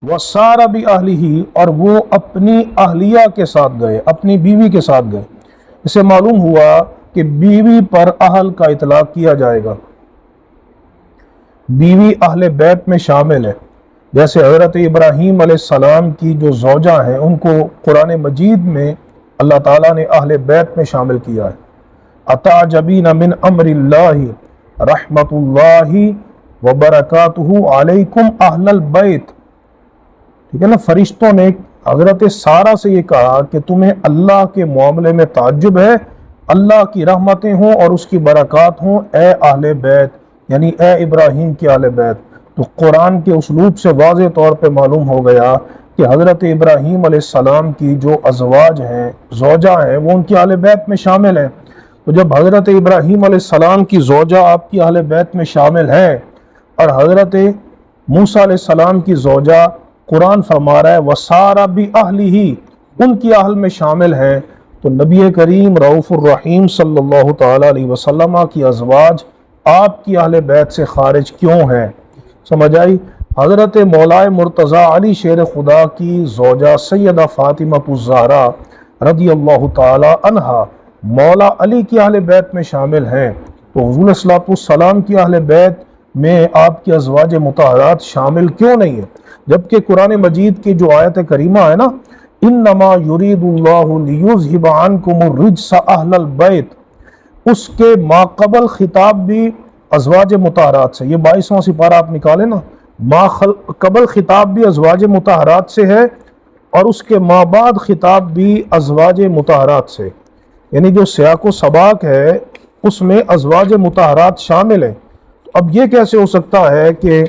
वसारा भी अहलिही, और वो अपनी अहलिया के साथ गए, अपनी बीवी के साथ गए। इससे मालूम हुआ कि बीवी पर अहल का इतलाक किया जाएगा, बीवी अहले बैत में शामिल है। जैसे हज़रत इब्राहीम अलैहिस्सलाम की जो ज़ौजा हैं उनको कुरान मजीद में अल्लाह ताला ने अहले बैत में शामिल किया है। अताजबीन मिन अम्रिल्लाहि रहमतुल्लाहि व बरकातुहु अलैकुम अहलल बैत। ठीक है ना, फरिश्तों ने हज़रत सारा से ये कहा कि तुम्हें अल्लाह के मामले में ताज्जुब है, अल्लाह की रहमतें हों और उसकी बरक़ात हों ए अहले बैत, यानी ए इब्राहीम के अहले बैत। तो कुरान के उसलूब से वाज़े तौर पे मालूम हो गया कि हज़रत इब्राहीम अलैहिस्सलाम की जो अज़वाज हैं, ज़ौजा हैं, वो उनकी अहले बैत में शामिल हैं। तो जब हज़रत इब्राहीम अलैहिस्सलाम की ज़ौजा आपकी अहले बैत में शामिल है और हज़रत मूसा अलैहिस्सलाम की ज़ौजा, कुरान फरमा रहा है वसारा भी अहलिही, उनकी अहल में शामिल है, तो नबी करीम रऊफ़ुर रहीम सल्लल्लाहु तआला अलैहि वसल्लम की अज़वाज आपकी अहले बैत से खारिज क्यों है? समझ आई? हज़रत मौलाए मुर्तज़ा अली शेर खुदा की ज़ौजा सैयदा फ़ातिमा ज़हरा रज़ियल्लाहु तआला अन्हा मौला अली की अहले बैत में शामिल हैं। तो हुज़ूर सल्लल्लाहु अलैहि वसल्लम की अहले बैत में आपकी अज़वाज मुतहरात शामिल क्यों नहीं है? जबकि कुरान मजीद की जो आयत करीमा है ना, इन्नमा युरीदुल्लाहु लियुज़हिबा अन्कुमुर रिज्स अहलल बैत, उसके माक़बल खिताब भी अज़वाज मुतहरात से, ये 22वां सिपारा आप निकालें ना, माक़बल खिताब भी अज़वाज मुतहरात से है और उसके माबाद खिताब भी अज़वाज मुतहरात से, यानी जो सियाक़ व सबाक़ है उसमें अज़वाज मुतहरात शामिल है। तो अब ये कैसे हो सकता है कि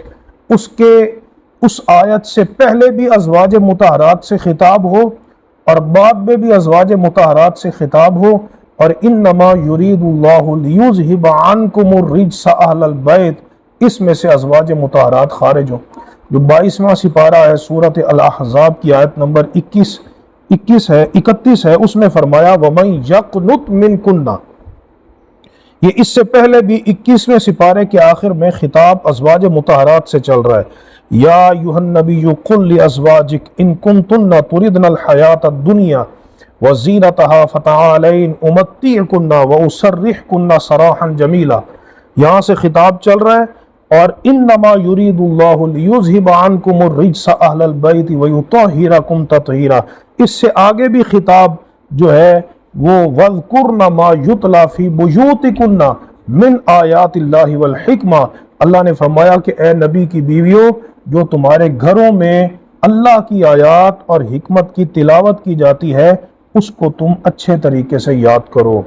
उसके उस आयत से पहले भी अज़वाज मुतहरात से खिताब हो और बाद में भी अज़वाज मुतहरात से खिताब हो, और इन्नमा युरीदुल्लाहु लियुज़हिबा अन्कुमुर रिज्स अहलल बैत, इसमें से अज़वाज मुतहरात खारिज हो। जो 22वां सिपारा है सूरत अल अहज़ाब की आयत नंबर 31 है, उसमें फरमाया वमन यक़नुत मिनकुन्ना, ये इससे पहले भी 21वें सिपारे के आखिर में खिताब अज़वाज मुतहरात से चल रहा है। या अय्युहन नबिय्यु कुल लि अज़वाजिक इन कुन्तुन्ना तुरिदनल हयातद दुनिया व ज़ीनतहा फ़तआलैन उमत्तिअकुन्ना व उसर्रिहकुन्ना सराहन जमीला। यहाँ से खिताब चल रहा है, और इन्नमा युरीदुल्लाहु लियुज़हिबा अन्कुमुर रिज्स अहलल बैति व युतहिरकुम तत्हीरा। इससे आगे भी खिताब जो है वो वज़कुरना मा युतला फ़ी बुयूतिकुन्ना मिन आयातिल्लाहि वल हिकमा। अल्लाह ने फरमाया कि ए नबी की बीवियों, जो तुम्हारे घरों में अल्लाह की आयात और हिकमत की तिलावत की जाती है उसको तुम अच्छे तरीके से याद करो।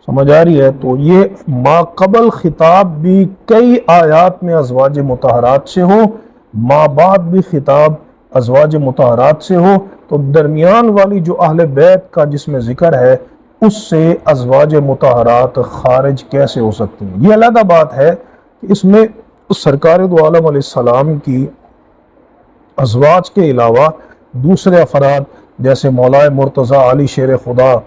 समझ आ रही है? तो ये माक़बल खिताब भी कई आयात में अज़वाज मुतहरात से हो, माबाद भी खिताब अज़वाज मुतहरात से हो, तो दरमियान वाली जो अहले बैत का जिसमें ज़िक्र है उससे अज़वाज मुतहरात खारिज कैसे हो सकती हैं? ये अलग बात है कि इसमें सरकार दो आलम अलैहिस्सलाम की अज़वाज के अलावा दूसरे अफराद जैसे मौलाए मुर्तज़ा अली शेर खुदा,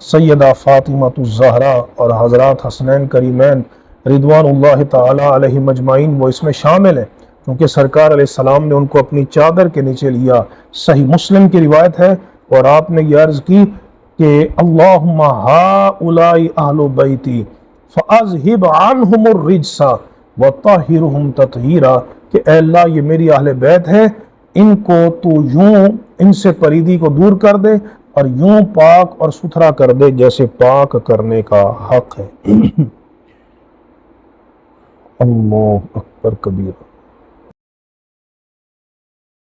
सैयदा फ़ातिमा ज़हरा और हज़रात हसनैन करीमैन रिदवानुल्लाह ताला अलैहिम अजमाइन वो इसमें शामिल हैं, क्योंकि सरकार अलैहिस्सलाम ने उनको अपनी चादर के नीचे लिया। सही मुस्लिम की रिवायत है, और आपने ये अर्ज़ की कि अल्लाहुम्मा हाउलाई अहलु बैती फ़अज़हिब अन्हुमुर रिज्सा व तहिरहुम तत्हीरा, कि ऐ अल्लाह ये मेरी अहले बैत है, इनको तू यूं इनसे परीदी को दूर कर दे और यूं पाक और सुथरा कर दे जैसे पाक करने का हक है। अल्लाह अकबर कबीरा।